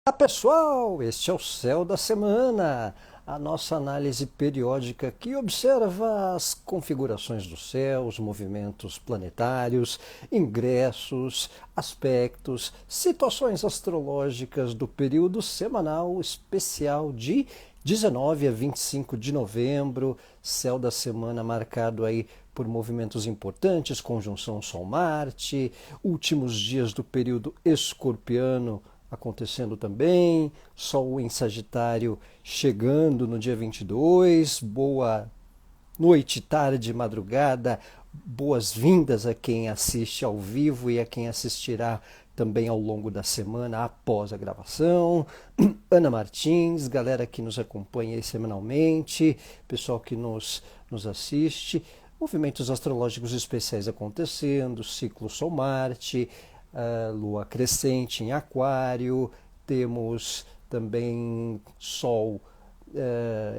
Olá pessoal, este é o Céu da Semana, a nossa análise periódica que observa as configurações do céu, os movimentos planetários, ingressos, aspectos, situações astrológicas do período semanal especial de 19 a 25 de novembro, céu da semana marcado aí por movimentos importantes, conjunção Sol-Marte, últimos dias do período escorpiano acontecendo também, Sol em Sagitário chegando no dia 22, boa noite, tarde, madrugada, boas-vindas a quem assiste ao vivo e a quem assistirá também ao longo da semana após a gravação. Ana Martins, galera que nos acompanha aí semanalmente, pessoal que nos assiste, movimentos astrológicos especiais acontecendo, ciclo Sol-Marte, Lua crescente em Aquário, temos também Sol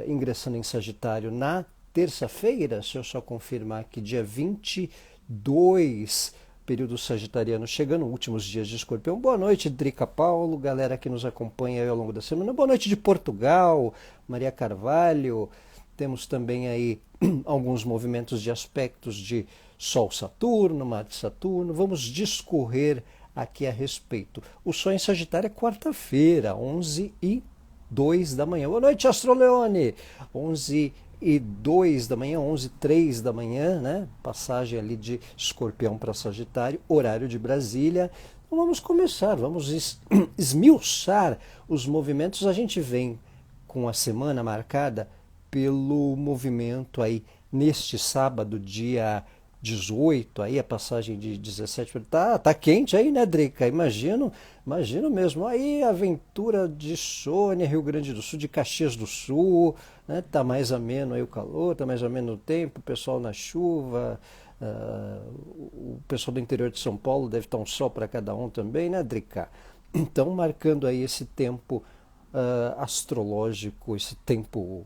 ingressando em Sagitário na terça-feira, se eu só confirmar que dia 22, período sagitariano chegando, últimos dias de Escorpião. Boa noite, Drica Paulo, galera que nos acompanha aí ao longo da semana. Boa noite de Portugal, Maria Carvalho. Temos também aí alguns movimentos de aspectos de Sol-Saturno, Marte-Saturno. Vamos discorrer aqui a respeito. O Sol em Sagitário é quarta-feira, 11h02 da manhã. Boa noite, Astroleone! 11h02 da manhã, 11h03 da manhã, né? Passagem ali de Escorpião para Sagitário, horário de Brasília. Então vamos começar, vamos esmiuçar os movimentos. A gente vem com a semana marcada pelo movimento aí neste sábado, dia 18, aí a passagem de 17, tá quente aí, né, Drica? Imagino mesmo. Aí a aventura de Sônia, Rio Grande do Sul, de Caxias do Sul, né? Tá mais ameno aí o calor, tá mais ameno o tempo, o pessoal na chuva, o pessoal do interior de São Paulo deve estar um sol para cada um também, né, Drica? Então, marcando aí esse tempo astrológico, esse tempo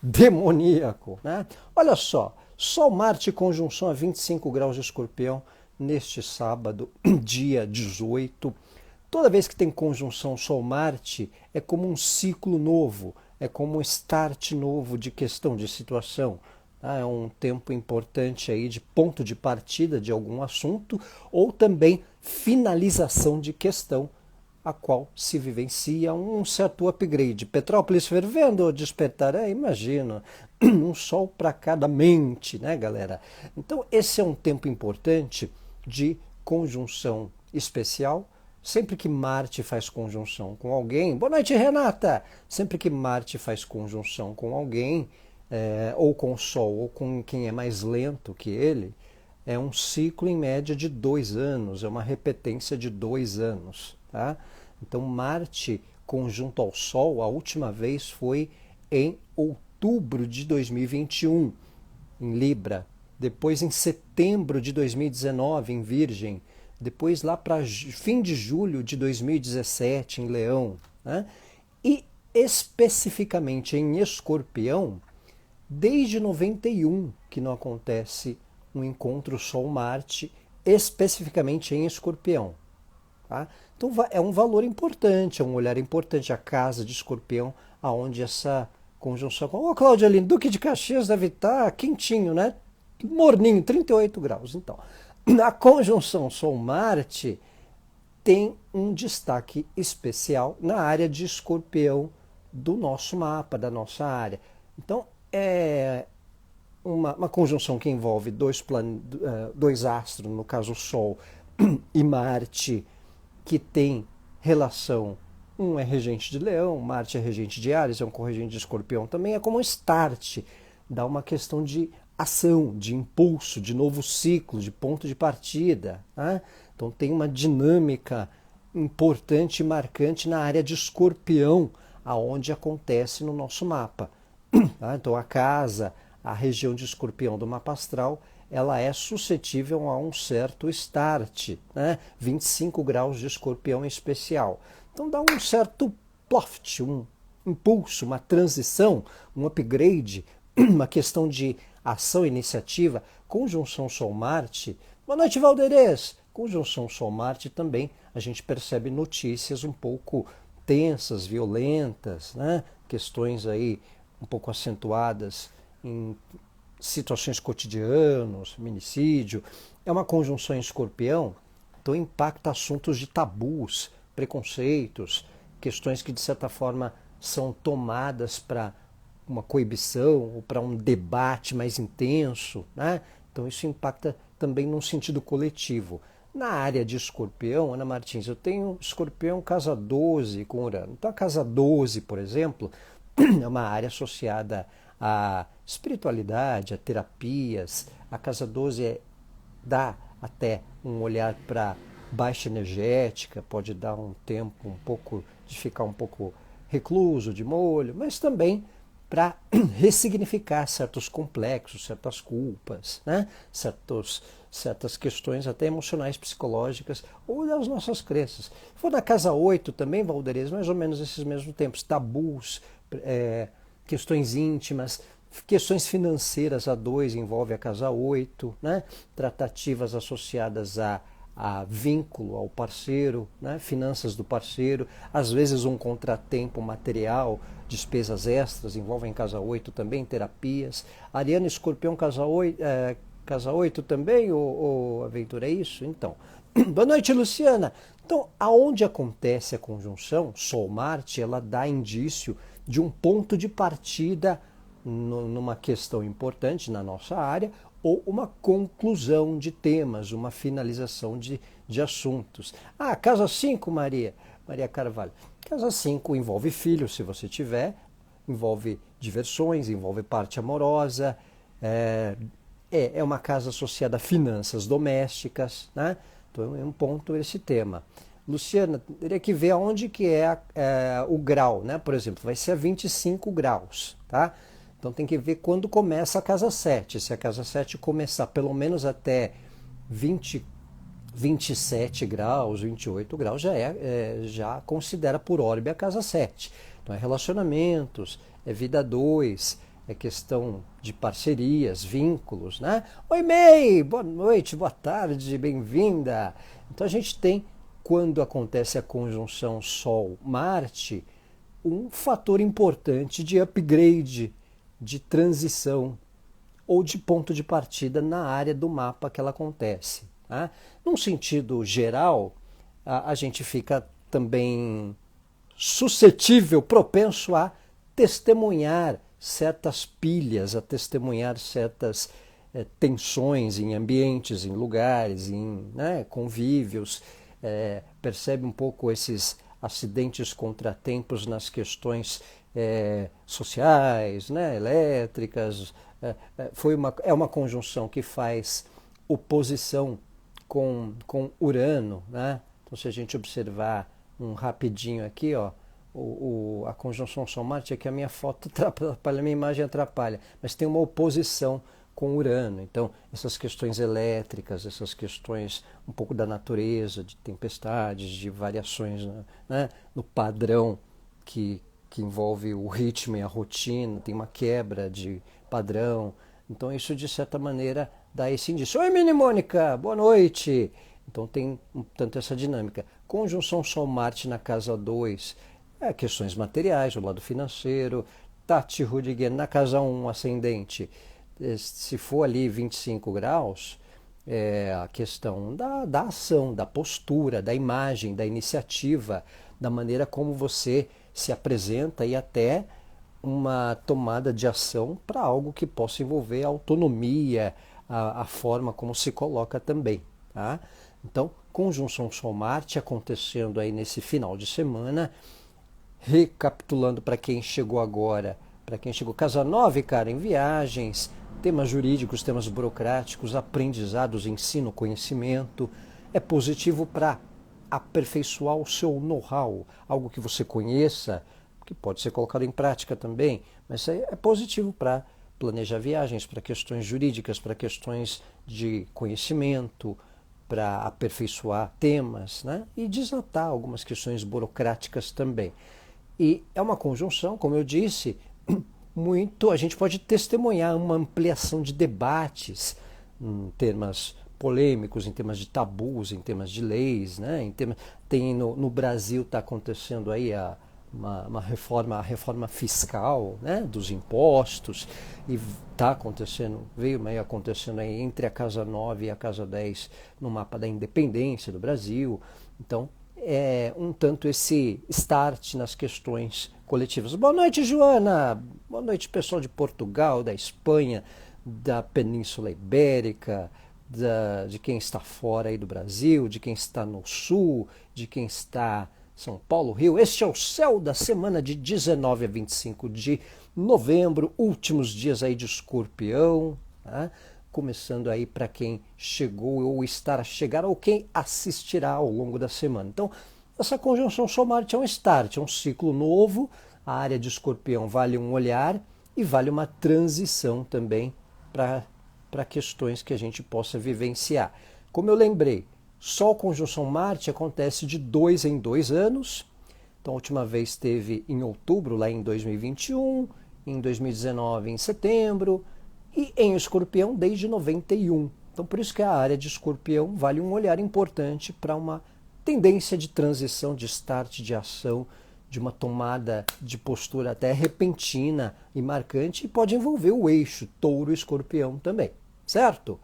demoníaco, né? Olha só, Sol-Marte conjunção a 25 graus de Escorpião neste sábado, dia 18. Toda vez que tem conjunção Sol-Marte, é como um ciclo novo, é como um start novo de questão, de situação. Tá? É um tempo importante aí de ponto de partida de algum assunto ou também finalização de questão a qual se vivencia um certo upgrade. Petrópolis fervendo, despertar, imagina, um sol para cada mente, né, galera? Então, esse é um tempo importante de conjunção especial. Sempre que Marte faz conjunção com alguém, boa noite, Renata! Sempre que Marte faz conjunção com alguém, ou com o Sol, ou com quem é mais lento que ele, é um ciclo em média de 2 anos, é uma repetência de 2 anos. Tá? Então, Marte conjunto ao Sol, a última vez foi em outubro de 2021, em Libra. Depois, em setembro de 2019, em Virgem. Depois, lá para fim de julho de 2017, em Leão. Né? E, especificamente em Escorpião, desde 91 que não acontece um encontro Sol-Marte, especificamente em Escorpião. Tá? Então é um valor importante, é um olhar importante, a casa de Escorpião, aonde essa conjunção... Ô, Cláudia Aline, Duque de Caxias deve estar quentinho, né? Morninho, 38 graus. Então, a conjunção Sol-Marte tem um destaque especial na área de Escorpião do nosso mapa, da nossa área. Então, é uma conjunção que envolve dois astros, no caso o Sol e Marte, que tem relação, um é regente de Leão, Marte é regente de Áries, é um corregente de Escorpião, também é como um start, dá uma questão de ação, de impulso, de novo ciclo, de ponto de partida. Né? Então tem uma dinâmica importante e marcante na área de Escorpião, aonde acontece no nosso mapa. Tá? Então a casa, a região de Escorpião do mapa astral, ela é suscetível a um certo start, né? 25 graus de Escorpião em especial. Então dá um certo ploft, um impulso, uma transição, um upgrade, uma questão de ação e iniciativa. Conjunção Sol-Marte. Boa noite, Valderez! Conjunção Sol-Marte também a gente percebe notícias um pouco intensas, violentas, né? Questões aí um pouco acentuadas em situações cotidianas, feminicídio. É uma conjunção em Escorpião, então impacta assuntos de tabus, preconceitos, questões que de certa forma são tomadas para uma coibição ou para um debate mais intenso, né? Então isso impacta também num sentido coletivo. Na área de Escorpião, Ana Martins, eu tenho Escorpião casa 12 com Urano. Então a casa 12, por exemplo, é uma área associada à espiritualidade, a terapias. A casa 12 dá até um olhar para baixa energética, pode dar um tempo um pouco de ficar um pouco recluso, de molho, mas também para ressignificar certos complexos, certas culpas, né? Certas questões até emocionais, psicológicas ou das nossas crenças. Se for na casa 8 também, Valderez, mais ou menos esses mesmos tempos, tabus, questões íntimas, questões financeiras, a 2 envolve a casa 8, né? Tratativas associadas a vínculo ao parceiro, né? Finanças do parceiro, às vezes um contratempo material, despesas extras, envolvem casa 8 também, terapias. Ariano Escorpião, casa 8 também, ou Aventura, é isso? Então, boa noite, Luciana. Então, aonde acontece a conjunção Sol-Marte, ela dá indício de um ponto de partida numa questão importante na nossa área, ou uma conclusão de temas, uma finalização de assuntos. Ah, casa 5, Maria Carvalho. Casa 5 envolve filhos, se você tiver, envolve diversões, envolve parte amorosa, é uma casa associada a finanças domésticas, né? Então é um ponto esse tema. Luciana, teria que ver aonde que é o grau, né? Por exemplo, vai ser a 25 graus, tá? Então tem que ver quando começa a casa 7. Se a casa 7 começar pelo menos até 27 graus, 28 graus, já considera por orbe a casa 7. Então é relacionamentos, é vida 2, é questão de parcerias, vínculos, né? Oi, May! Boa noite, boa tarde, bem-vinda! Então a gente tem, quando acontece a conjunção Sol-Marte, um fator importante de upgrade, de transição ou de ponto de partida na área do mapa que ela acontece. Tá? Num sentido geral, a gente fica também suscetível, propenso a testemunhar certas pilhas, a testemunhar certas tensões em ambientes, em lugares, em convívios, percebe um pouco esses acidentes, contratempos nas questões sociais, né, elétricas. É uma conjunção que faz oposição com Urano, né? Então, se a gente observar um rapidinho aqui, ó, a conjunção Sol-Marte, é que a minha foto atrapalha, a minha imagem atrapalha, mas tem uma oposição com Urano. Então, essas questões elétricas, essas questões um pouco da natureza, de tempestades, de variações, né, no padrão que envolve o ritmo e a rotina, tem uma quebra de padrão. Então isso, de certa maneira, dá esse indício. Oi, Mini Mônica, boa noite! Então tem tanto essa dinâmica. Conjunção Sol-Marte na casa 2, questões materiais, o lado financeiro. Tati Rudiger na casa 1, ascendente. Se for ali 25 graus, a questão da ação, da postura, da imagem, da iniciativa, da maneira como você se apresenta e até uma tomada de ação para algo que possa envolver a autonomia, a forma como se coloca também. Tá? Então, conjunção Sol-Marte acontecendo aí nesse final de semana. Recapitulando para quem chegou agora, para quem chegou casa 9, cara, em viagens, temas jurídicos, temas burocráticos, aprendizados, ensino, conhecimento. É positivo para aperfeiçoar o seu know-how, algo que você conheça, que pode ser colocado em prática também, mas é positivo para planejar viagens, para questões jurídicas, para questões de conhecimento, para aperfeiçoar temas, né? E desatar algumas questões burocráticas também. E é uma conjunção, como eu disse, a gente pode testemunhar uma ampliação de debates, temas polêmicos em temas de tabus, em temas de leis, né? Tem no Brasil está acontecendo aí uma reforma, a reforma fiscal, né, dos impostos, e está acontecendo, veio meio acontecendo aí entre a Casa 9 e a Casa 10 no mapa da independência do Brasil. Então, é um tanto esse start nas questões coletivas. Boa noite, Joana. Boa noite, pessoal de Portugal, da Espanha, da Península Ibérica, de quem está fora aí do Brasil, de quem está no Sul, de quem está São Paulo, Rio. Este é o Céu da semana de 19 a 25 de novembro, últimos dias aí de Escorpião, tá? Começando aí para quem chegou ou está a chegar ou quem assistirá ao longo da semana. Então, essa conjunção Sol-Marte é um start, é um ciclo novo. A área de Escorpião vale um olhar e vale uma transição também para questões que a gente possa vivenciar. Como eu lembrei, Sol conjunção Marte acontece de 2 em 2 anos. Então, a última vez teve em outubro, lá em 2021, em 2019 em setembro, e em Escorpião desde 91. Então, por isso que a área de Escorpião vale um olhar importante para uma tendência de transição, de start, de ação, de uma tomada de postura até repentina e marcante, e pode envolver o eixo Touro-Escorpião também, certo?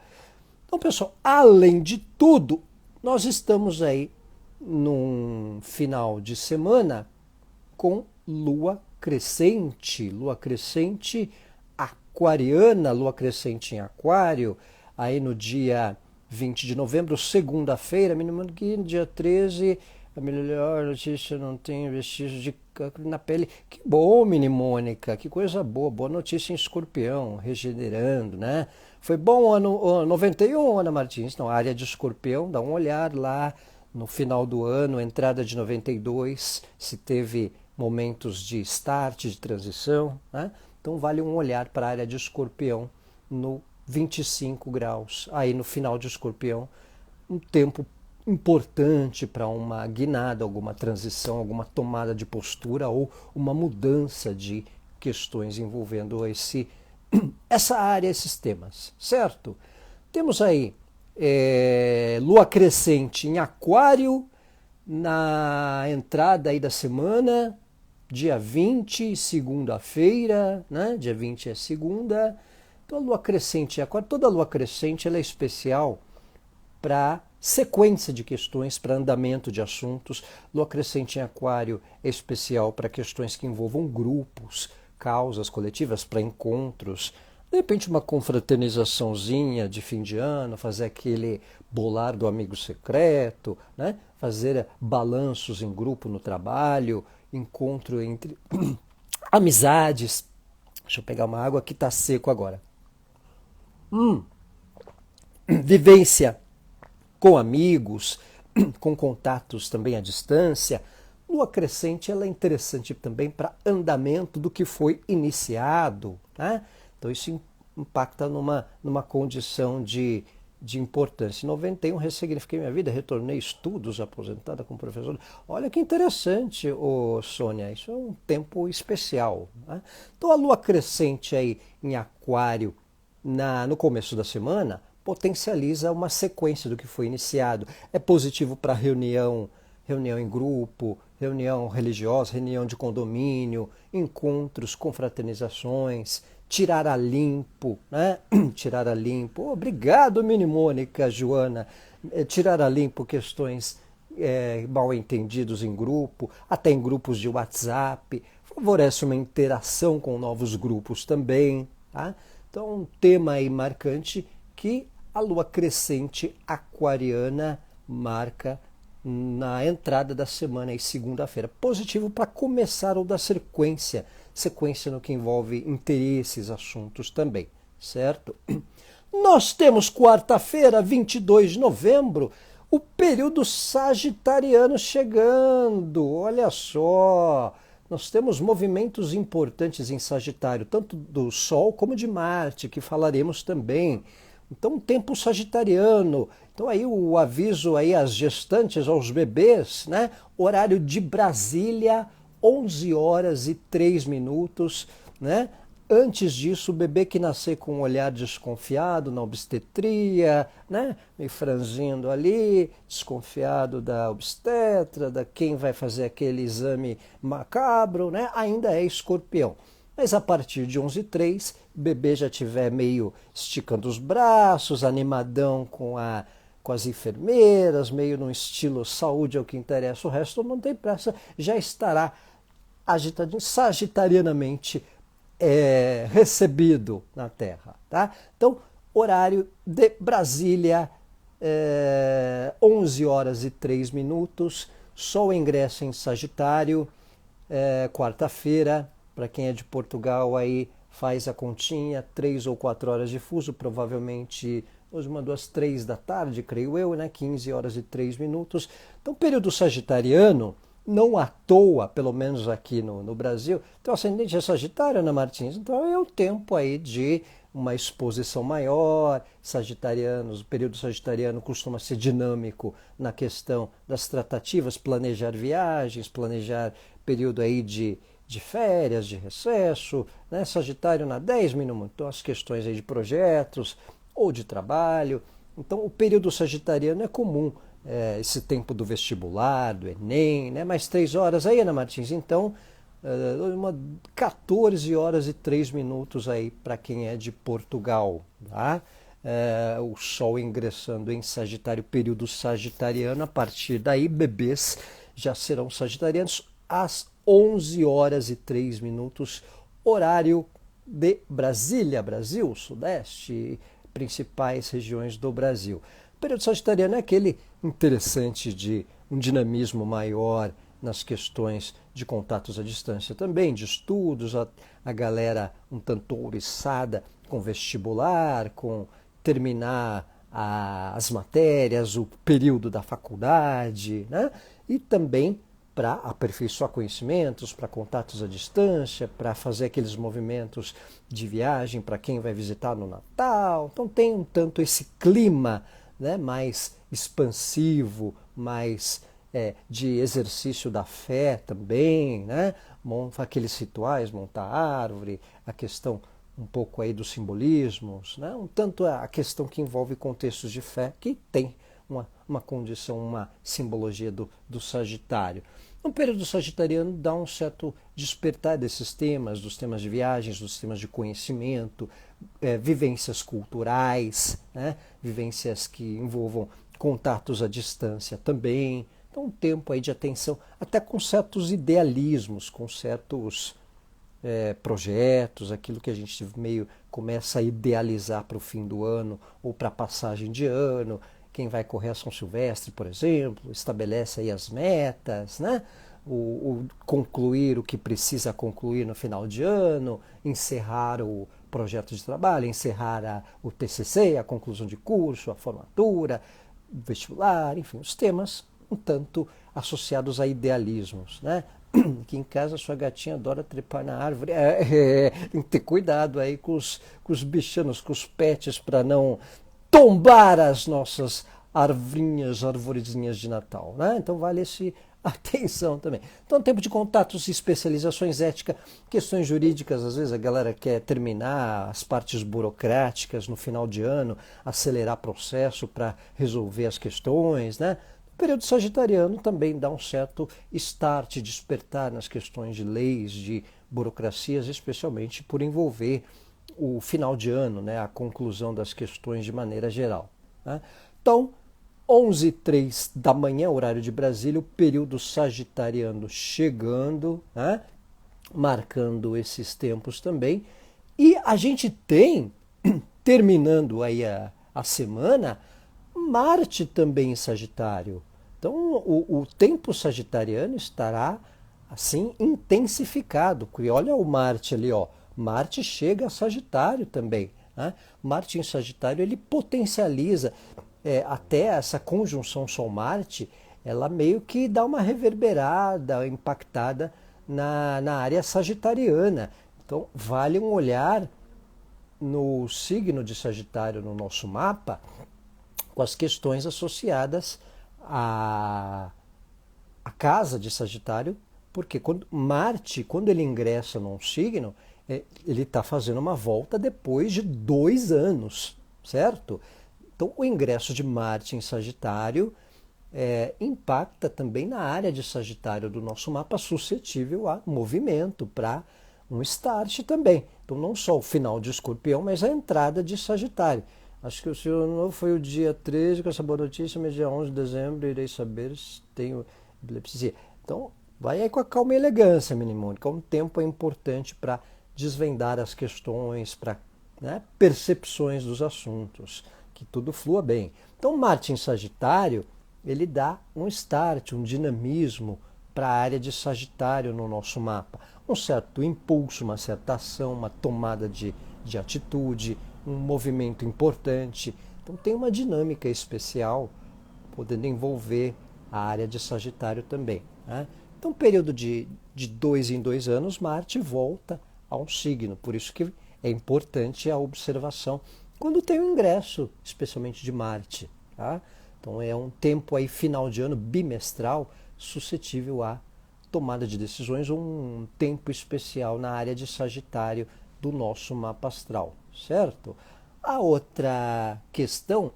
Então, pessoal, além de tudo, nós estamos aí num final de semana com lua crescente aquariana, lua crescente em aquário, aí no dia 20 de novembro, segunda-feira, mínimo que dia 13, a melhor notícia, não tem vestígios de cancro na pele. Que bom, Mini Mônica, que coisa boa, boa notícia em Escorpião, regenerando, né? Foi bom o ano 91, Ana Martins? Não, a área de Escorpião, dá um olhar lá no final do ano, entrada de 92, se teve momentos de start, de transição, né? Então vale um olhar para a área de Escorpião no 25 graus. Aí no final de Escorpião, um tempo importante para uma guinada, alguma transição, alguma tomada de postura ou uma mudança de questões envolvendo essa área, esses temas, certo? Temos aí lua crescente em aquário na entrada aí da semana, dia 20, segunda-feira, né? Dia 20 é segunda. Então a lua crescente em aquário, toda lua crescente ela é especial para sequência de questões, para andamento de assuntos. Lua crescente em aquário é especial para questões que envolvam grupos, causas coletivas, para encontros. De repente uma confraternizaçãozinha de fim de ano, fazer aquele bolar do amigo secreto, né? Fazer balanços em grupo no trabalho, encontro entre amizades. Deixa eu pegar uma água que está seco agora. Vivência com amigos, com contatos também à distância. Lua crescente ela é interessante também para andamento do que foi iniciado, né? Então isso impacta numa condição de importância. Em 91 ressignifiquei minha vida, retornei estudos, aposentada como professora. Olha que interessante, Sônia, isso é um tempo especial, né? Então a lua crescente aí em aquário no começo da semana potencializa uma sequência do que foi iniciado. É positivo para reunião em grupo, reunião religiosa, reunião de condomínio, encontros, confraternizações, tirar a limpo, né? Tirar a limpo. Obrigado, Mini Mônica, Joana. Tirar a limpo questões mal entendidos em grupo, até em grupos de WhatsApp. Favorece uma interação com novos grupos também, tá? Então, um tema aí marcante que a lua crescente aquariana marca na entrada da semana e segunda-feira. Positivo para começar ou dar sequência no que envolve interesses, assuntos também, certo? Nós temos quarta-feira, 22 de novembro, o período sagitariano chegando. Olha só, nós temos movimentos importantes em Sagitário, tanto do Sol como de Marte, que falaremos também. Então, tempo sagitariano. Então, aí o aviso aí às gestantes, aos bebês, né? Horário de Brasília, 11 horas e 3 minutos, né? Antes disso, o bebê que nascer com um olhar desconfiado na obstetria, né? Meio franzindo ali, desconfiado da obstetra, da quem vai fazer aquele exame macabro, né? Ainda é escorpião. Mas a partir de 11h03, o bebê já estiver meio esticando os braços, animadão com as enfermeiras, meio no estilo saúde é o que interessa, o resto não tem pressa, já estará sagitarianamente recebido na Terra. Tá? Então, horário de Brasília, 11h03, Sol ingressa em Sagitário, quarta-feira. Para quem é de Portugal, aí faz a continha, 3 ou 4 horas de fuso, provavelmente hoje 1, 2, 3 da tarde, creio eu, né? 15h03. Então, período sagitariano, não à toa, pelo menos aqui no Brasil, então ascendente é Sagitário, Ana Martins, então é o tempo aí de uma exposição maior, sagitarianos, o período sagitariano costuma ser dinâmico na questão das tratativas, planejar viagens, planejar período aí de férias, de recesso, né? Sagitário na 10 mínimo, então as questões aí de projetos ou de trabalho. Então o período sagitariano é comum, esse tempo do vestibular, do Enem, né? Mais 3 horas aí, Ana Martins, então 14h03 aí para quem é de Portugal, tá? O Sol ingressando em Sagitário, período sagitariano, a partir daí bebês já serão sagitarianos às 11h03, horário de Brasília, Brasil, Sudeste, principais regiões do Brasil. O período sagitariano é aquele interessante de um dinamismo maior nas questões de contatos à distância também, de estudos, a galera um tanto ouriçada com vestibular, com terminar as matérias, o período da faculdade, né? E também para aperfeiçoar conhecimentos, para contatos à distância, para fazer aqueles movimentos de viagem para quem vai visitar no Natal. Então tem um tanto esse clima, né, mais expansivo, mais de exercício da fé também, né? Aqueles rituais, montar árvore, a questão um pouco aí dos simbolismos, né? Um tanto a questão que envolve contextos de fé, que tem uma condição, uma simbologia do Sagitário. No período sagitariano dá um certo despertar desses temas, dos temas de viagens, dos temas de conhecimento, vivências culturais, né? Vivências que envolvam contatos à distância também. Então um tempo aí de atenção, até com certos idealismos, com certos projetos, aquilo que a gente meio começa a idealizar para o fim do ano ou para a passagem de ano. Quem vai correr a São Silvestre, por exemplo, estabelece aí as metas, né? O concluir o que precisa concluir no final de ano, encerrar o projeto de trabalho, encerrar o TCC, a conclusão de curso, a formatura, vestibular, enfim, os temas um tanto associados a idealismos, né? Aqui em casa a sua gatinha adora trepar na árvore. Tem que ter cuidado aí com os bichanos, com os pets, para não tombar as nossas arvorezinhas de Natal, né? Então vale esse atenção também. Então tempo de contatos, especializações, ética, questões jurídicas, às vezes a galera quer terminar as partes burocráticas no final de ano, acelerar processo para resolver as questões, né? O período sagitariano também dá um certo start, despertar nas questões de leis, de burocracias, especialmente por envolver o final de ano, né, a conclusão das questões de maneira geral, né? Então, 11h03 da manhã, horário de Brasília, o período sagitariano chegando, né, marcando esses tempos também. E a gente tem, terminando aí a semana, Marte também em Sagitário. Então, o tempo sagitariano estará assim intensificado. E olha o Marte ali, ó. Marte chega a Sagitário também, né? Marte em Sagitário ele potencializa até essa conjunção Sol-Marte, ela meio que dá uma reverberada, impactada na área sagitariana. Então vale um olhar no signo de Sagitário no nosso mapa com as questões associadas à casa de Sagitário, porque Marte, quando ele ingressa num signo, ele está fazendo uma volta depois de 2 anos, certo? Então, o ingresso de Marte em Sagitário impacta também na área de Sagitário do nosso mapa, suscetível a movimento para um start também. Então, não só o final de Escorpião, mas a entrada de Sagitário. Acho que o seu novo foi o dia 13, com essa boa notícia, mas dia 11 de dezembro irei saber se tenho epilepsia. Então, vai aí com a calma e elegância, Minimônica. Um tempo é importante para desvendar as questões, para, né, percepções dos assuntos, que tudo flua bem. Então, Marte em Sagitário, ele dá um start, um dinamismo para a área de Sagitário no nosso mapa. Um certo impulso, uma certa ação, uma tomada de atitude, um movimento importante. Então tem uma dinâmica especial podendo envolver a área de Sagitário também, né? Então, período de 2 em 2 anos, Marte volta a um signo. Por isso que é importante a observação quando tem o ingresso, especialmente de Marte, tá? Então é um tempo aí, final de ano, bimestral, suscetível a tomada de decisões, um tempo especial na área de Sagitário do nosso mapa astral, certo? A outra questão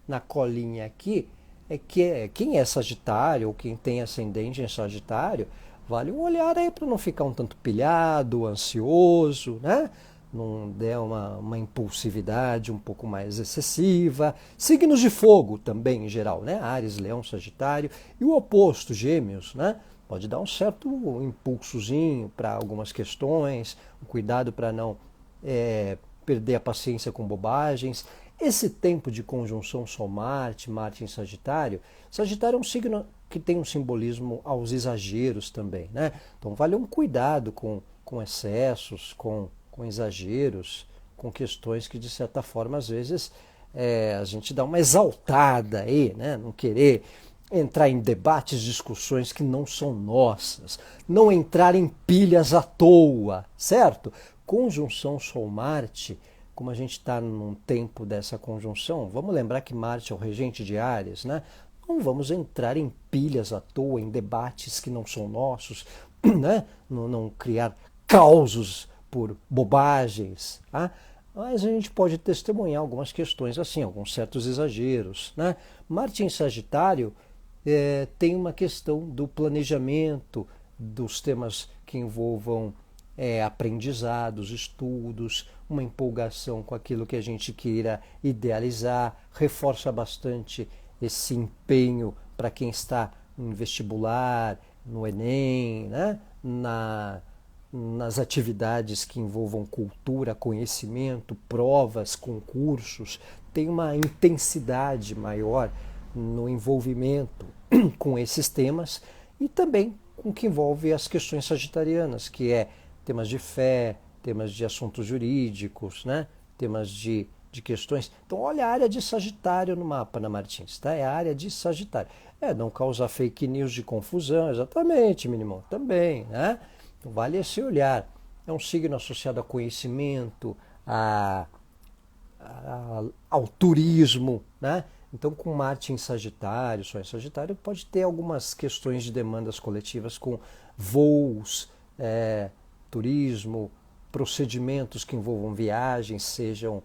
na colinha aqui é que quem é Sagitário ou quem tem ascendente em Sagitário, vale um olhar aí para não ficar um tanto pilhado, ansioso, né? Não der uma impulsividade um pouco mais excessiva. Signos de fogo também, em geral, né? Áries, Leão, Sagitário. E o oposto, Gêmeos, né? Pode dar um certo impulsozinho para algumas questões, um cuidado para não perder a paciência com bobagens. Esse tempo de conjunção Sol-Marte, Marte em Sagitário, Sagitário é um signo que tem um simbolismo aos exageros também, né? Então vale um cuidado com excessos, com exageros, com questões que de certa forma às vezes a gente dá uma exaltada aí, né? Não querer entrar em debates, discussões que não são nossas, não entrar em pilhas à toa, certo? Conjunção Sol-Marte, como a gente está num tempo dessa conjunção, vamos lembrar que Marte é o regente de Áries, né? Não vamos entrar em pilhas à toa, em debates que não são nossos, né? Não criar causos por bobagens, tá? Mas a gente pode testemunhar algumas questões assim, alguns certos exageros, né? Marte em Sagitário tem uma questão do planejamento, dos temas que envolvam aprendizados, estudos, uma empolgação com aquilo que a gente queira idealizar, reforça bastante esse empenho para quem está em vestibular, no Enem, né? Nas atividades que envolvam cultura, conhecimento, provas, concursos, tem uma intensidade maior no envolvimento com esses temas e também com o que envolve as questões sagitarianas, que é temas de fé, temas de assuntos jurídicos, né? Temas de questões. Então, olha a área de Sagitário no mapa, Ana Martins, tá? É a área de Sagitário. Não causar fake news de confusão, exatamente, Minimão, também, né? Então, vale esse olhar. É um signo associado a conhecimento, ao turismo, né? Então, com Marte em Sagitário, só em Sagitário, pode ter algumas questões de demandas coletivas com voos, turismo, procedimentos que envolvam viagens, sejam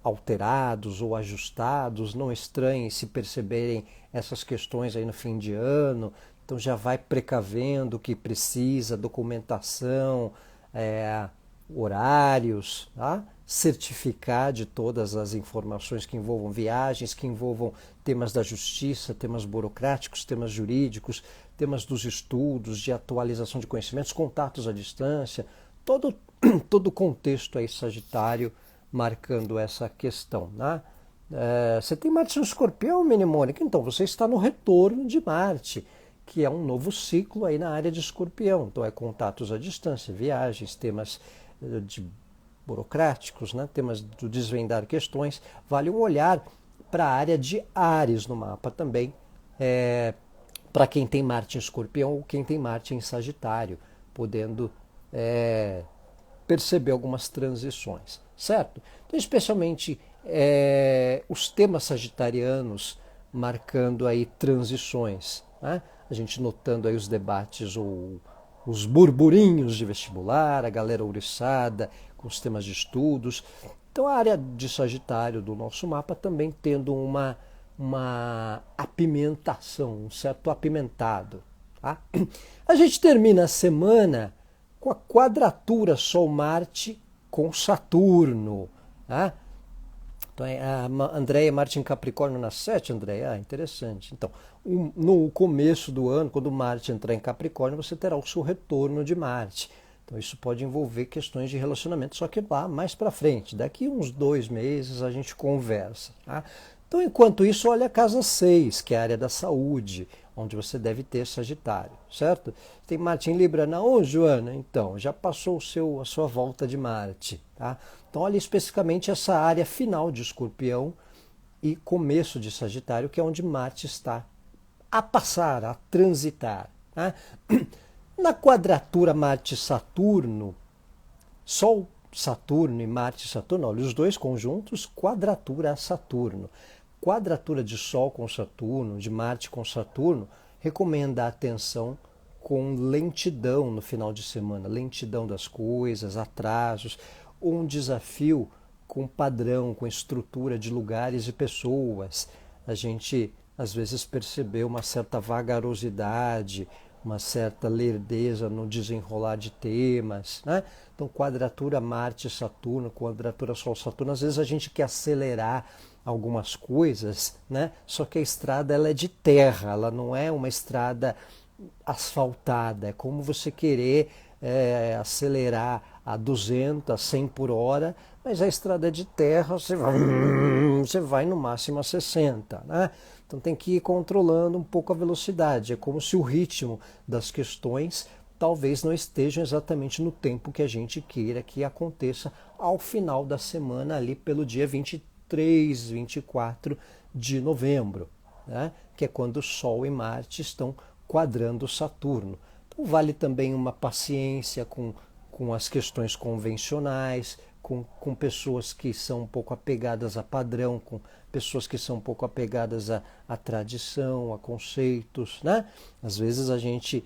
alterados ou ajustados. Não estranhem se perceberem essas questões aí no fim de ano. Então já vai precavendo o que precisa, documentação, horários, tá? Certificar de todas as informações que envolvam viagens, que envolvam temas da justiça, temas burocráticos, temas jurídicos, temas dos estudos, de atualização de conhecimentos, contatos à distância, todo o contexto aí Sagitário marcando essa questão, né? Você tem Marte no Escorpião, Minimônica, então você está no retorno de Marte, que é um novo ciclo aí na área de Escorpião. Então é contatos à distância, viagens, temas de burocráticos, né? Temas do desvendar questões. Vale um olhar para a área de Áries no mapa também, para quem tem Marte em Escorpião ou quem tem Marte em Sagitário, podendo perceber algumas transições, certo? Então, especialmente os temas sagitarianos marcando aí transições, né? A gente notando aí os debates ou os burburinhos de vestibular, a galera ouriçada, com os temas de estudos. Então a área de Sagitário do nosso mapa também tendo uma apimentação, um certo apimentado. Tá? A gente termina a semana com a quadratura Sol-Marte com Saturno. Tá? Então, a Andréia Marte em Capricórnio na 7, Andréia, interessante. Então, no começo do ano, quando Marte entrar em Capricórnio, você terá o seu retorno de Marte. Então, isso pode envolver questões de relacionamento, só que lá mais para frente, daqui uns 2 meses a gente conversa. Tá? Então, enquanto isso, olha a casa 6, que é a área da saúde, onde você deve ter Sagitário, certo? Tem Marte em Libra na 11, Joana? Então, já passou a sua volta de Marte, tá? Então, olha especificamente essa área final de Escorpião e começo de Sagitário, que é onde Marte está a passar, a transitar. Tá? Na quadratura Marte-Saturno, Sol, Saturno e Marte-Saturno, olha, os dois conjuntos, quadratura a Saturno. Quadratura de Sol com Saturno, de Marte com Saturno, recomenda a atenção com lentidão no final de semana, lentidão das coisas, atrasos, ou um desafio com padrão, com estrutura de lugares e pessoas. A gente às vezes percebeu uma certa vagarosidade, uma certa lerdeza no desenrolar de temas, né? Então, quadratura Marte-Saturno, quadratura Sol-Saturno, às vezes a gente quer acelerar algumas coisas, né? Só que a estrada ela é de terra, ela não é uma estrada asfaltada, é como você querer acelerar a 200, a 100 por hora, mas a estrada é de terra, você vai no máximo a 60, né? Então tem que ir controlando um pouco a velocidade, é como se o ritmo das questões talvez não estejam exatamente no tempo que a gente queira que aconteça ao final da semana, ali pelo dia 23, 24 de novembro, né? Que é quando Sol e Marte estão quadrando Saturno. Então vale também uma paciência com as questões convencionais, com pessoas que são um pouco apegadas a padrão, com pessoas que são um pouco apegadas à tradição, a conceitos, né? Às vezes a gente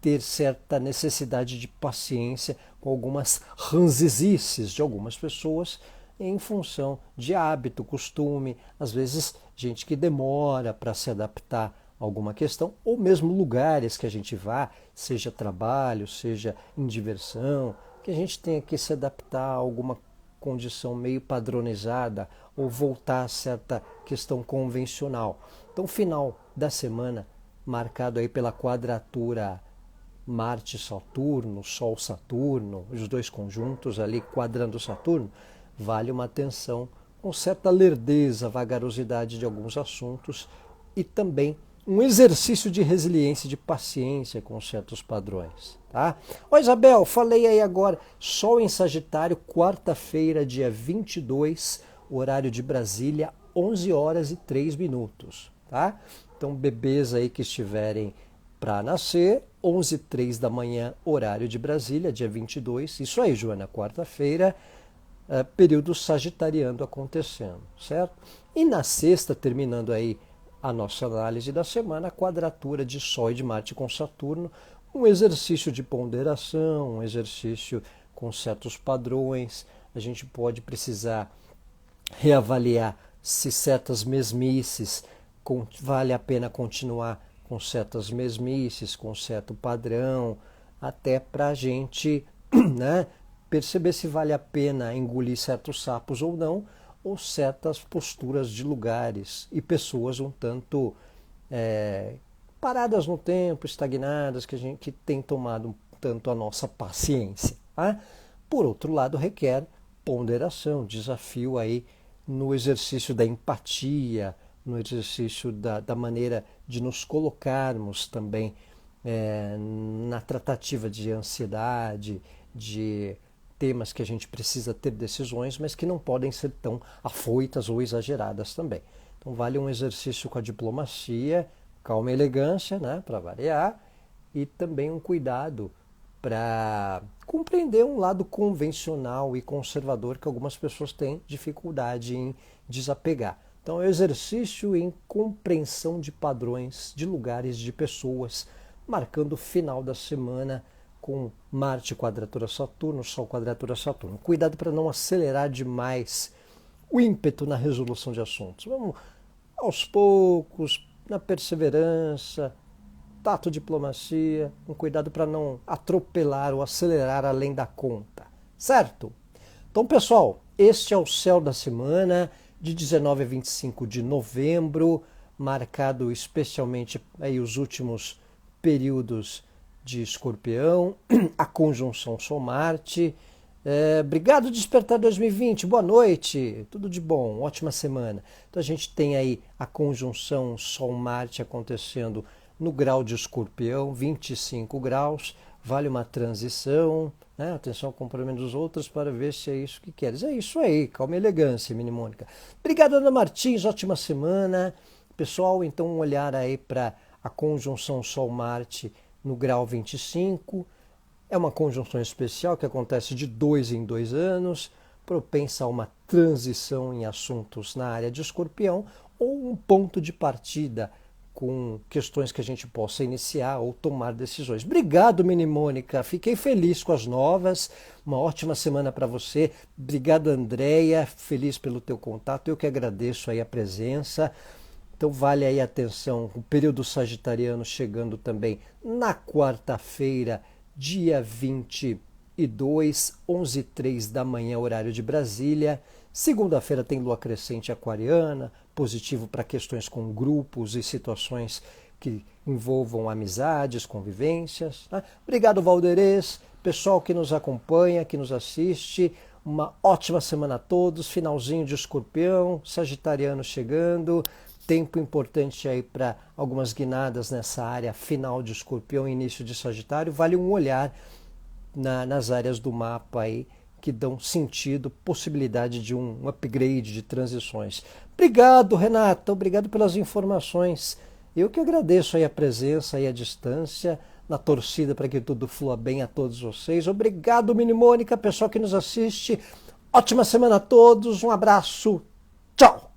ter certa necessidade de paciência com algumas ranzizices de algumas pessoas em função de hábito, costume, às vezes gente que demora para se adaptar a alguma questão, ou mesmo lugares que a gente vá, seja trabalho, seja em diversão, que a gente tenha que se adaptar a alguma condição meio padronizada ou voltar a certa questão convencional. Então, final da semana, marcado aí pela quadratura Marte-Saturno, Sol-Saturno, os dois conjuntos ali quadrando Saturno, vale uma atenção com certa lerdeza, vagarosidade de alguns assuntos e também um exercício de resiliência e de paciência com certos padrões. Tá? Ó, Isabel, falei aí agora, Sol em Sagitário, quarta-feira, dia 22, horário de Brasília, 11 horas e 3 minutos. Tá? Então, bebês aí que estiverem para nascer, 11h03 da manhã, horário de Brasília, dia 22. Isso aí, Joana, quarta-feira, período sagitariano acontecendo, certo? E na sexta, terminando aí a nossa análise da semana, a quadratura de Sol e de Marte com Saturno, um exercício de ponderação, um exercício com certos padrões. A gente pode precisar reavaliar se certas mesmices vale a pena continuar com certas mesmices, com certo padrão, até para a gente né, perceber se vale a pena engolir certos sapos ou não, ou certas posturas de lugares e pessoas um tanto paradas no tempo, estagnadas, que tem tomado um tanto a nossa paciência. Tá? Por outro lado, requer ponderação, desafio aí no exercício da empatia, no exercício da maneira de nos colocarmos também na tratativa de ansiedade, de temas que a gente precisa ter decisões, mas que não podem ser tão afoitas ou exageradas também. Então vale um exercício com a diplomacia, calma e elegância, né, para variar, e também um cuidado para compreender um lado convencional e conservador que algumas pessoas têm dificuldade em desapegar. Então, é um exercício em compreensão de padrões, de lugares, de pessoas, marcando o final da semana com Marte quadratura Saturno, Sol quadratura Saturno. Cuidado para não acelerar demais o ímpeto na resolução de assuntos. Vamos aos poucos, na perseverança, tato, diplomacia, com cuidado para não atropelar ou acelerar além da conta, certo? Então, pessoal, este é o céu da semana de 19 a 25 de novembro, marcado especialmente aí os últimos períodos de Escorpião, a conjunção Sol-Marte. Obrigado, Despertar 2020, boa noite, tudo de bom, ótima semana. Então a gente tem aí a conjunção Sol-Marte acontecendo no grau de Escorpião, 25 graus, vale uma transição, né? Atenção ao comportamento dos outros para ver se é isso que queres. É isso aí, calma e elegância, Mini Mônica. Obrigado, Ana Martins, ótima semana. Pessoal, então um olhar aí para a conjunção Sol-Marte no grau 25. É uma conjunção especial que acontece de 2 em 2 anos, propensa a uma transição em assuntos na área de Escorpião ou um ponto de partida com questões que a gente possa iniciar ou tomar decisões. Obrigado, Mini Mônica. Fiquei feliz com as novas. Uma ótima semana para você. Obrigado, Andréia. Feliz pelo teu contato. Eu que agradeço aí a presença. Então vale aí a atenção. O período sagitariano chegando também na quarta-feira, dia 22, 11h03 da manhã, horário de Brasília. Segunda-feira tem lua crescente aquariana, positivo para questões com grupos e situações que envolvam amizades, convivências. Tá? Obrigado, Valderez, pessoal que nos acompanha, que nos assiste. Uma ótima semana a todos, finalzinho de Escorpião, sagitariano chegando. Tempo importante aí para algumas guinadas nessa área final de Escorpião, início de Sagitário. Vale um olhar nas áreas do mapa aí que dão sentido, possibilidade de um upgrade, de transições. Obrigado, Renata, obrigado pelas informações. Eu que agradeço aí a presença e a distância, na torcida para que tudo flua bem a todos vocês. Obrigado, Mini Mônica, pessoal que nos assiste. Ótima semana a todos, um abraço, tchau!